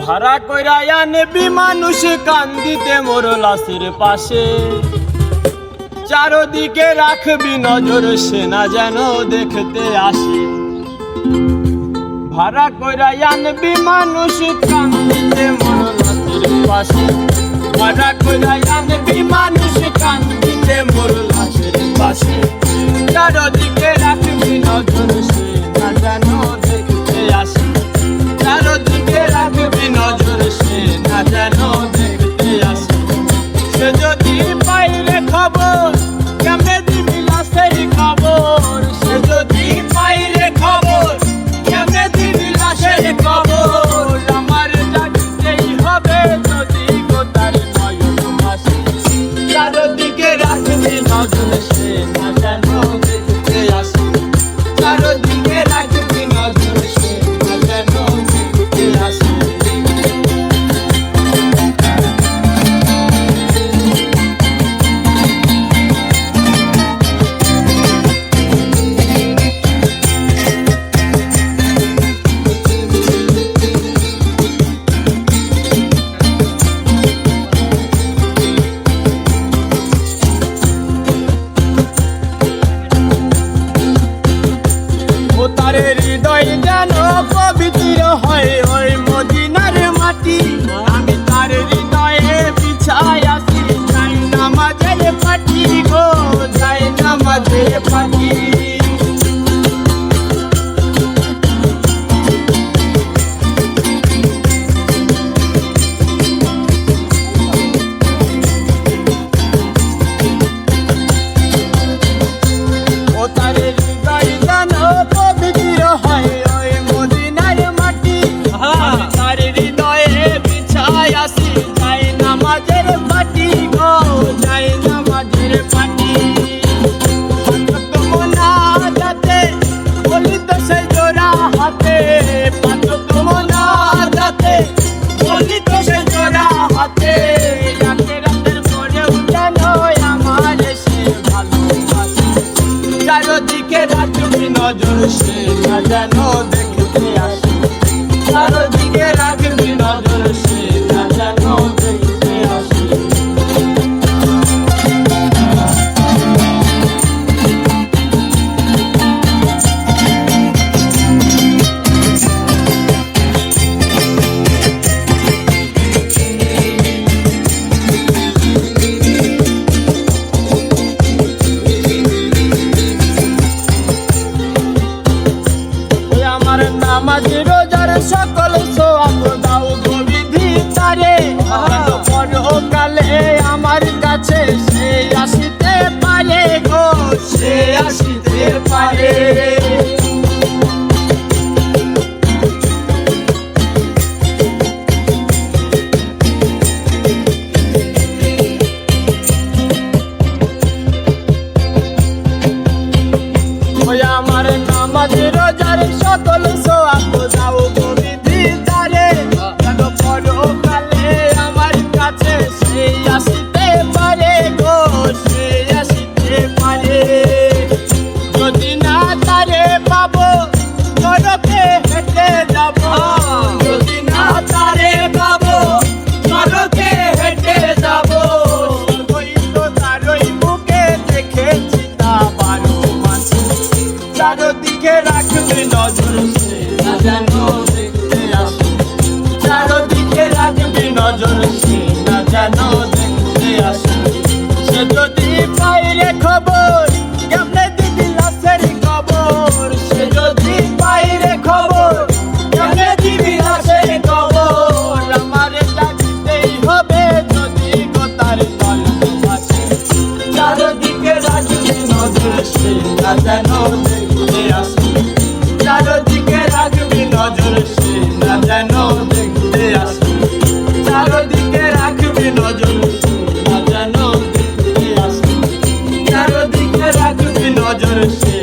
ভাড়া কইরা আনবি মানুষ কান্দিতে মোর লাশের পাশে, চারদিকে রাখবি নজর সে না যেন দেখতে আসে। ভাড়া কইরা আনবি মানুষ কান্দিতে মোর লাশের পাশে, ভাড়া কইরা আনবি মানুষ কান্দিতে মোর লাশের পাশে, চারদিকে রাখবি নজর সে না যেন দেখতে আসে, চারদিকে রাখবি নজর সে না যেন দেখতে আসে। সে যদি পাইলে খবর কেমনে দিবি লাশের খবর, সে যদি পাইলে খবর কেমনে দিবি লাশের খবর, আমার ডাকতেই হবে যদি গোটার নয়ন ভাসে, চারদিকে রাখবি নজর সে না যেন দেখতে আসে, চারদিকে রাখবি নজর সে না যেন দেখতে আসে। তারে হৃদয় যেন পবিত্র হয় ওই মদিনার মাটি, আমি তার হৃদয়ে বিছাই আসি যাই নামাজের পাটি গো, যাই নামাজের পাটি। ও তার হৃদয় যেন পবিত্র হয় ওই মদিনার মাটি, আমি তার হৃদয়ে বিছাই আসি যাই নামাজের পাটি গো, যাই নামাজের পাটি। যাতে বলি তো সে জোড়া হাতে, যাতে বলি তো সে জোড়া হাতে, রাতের পরেও যেন আমার সে ভালোবাসে, চারদিকে রাখবি নজর সে না যেন দেখতে আসে, চারদিকে রাখবি নজর সে না যেন দেখতে আসে। আমার নামাজ রোজার সকল সওয়াব দাও গো বিধি তারে, পরকালে আমার কাছে সে আসিতে পারে গো, সে আসিতে পারে। আমার নামাজ রোজার সকল সওয়াব দাও গো বিধি তারে, পরকালে আমার কাছে সে আসিতে পারে গো, সে আসিতে পারে। যদি না তারে পাবো নরকে হেঁটে যাব, যদি না তারে পাবো নরকে হেঁটে যাব, ওই তো তারই বুকে দেখেছি তা বারো মাসে, চারদিকে রাখবি নজর সে না যেন দেখতে আসে, চারদিকে রাখবি নজর সে না যেন দেখতে আসে। সে যদি পাইলে খবর কেমনে দিবি লাশের খবর, সে যদি পাইলে খবর কেমনে দিবি লাশের খবর, আমার ডাকতেই হবে যদি গোটার নয়ন ভাসে, চারদিকে রাখবি নজর সে না যেন দেখতে আসে, চারদিকে রাখবি নজর সে না যেন দেখতে আসে, চারদিকে রাখবি নজর সে না যেন দেখতে আসে, চারদিকে রাখবি নজর সে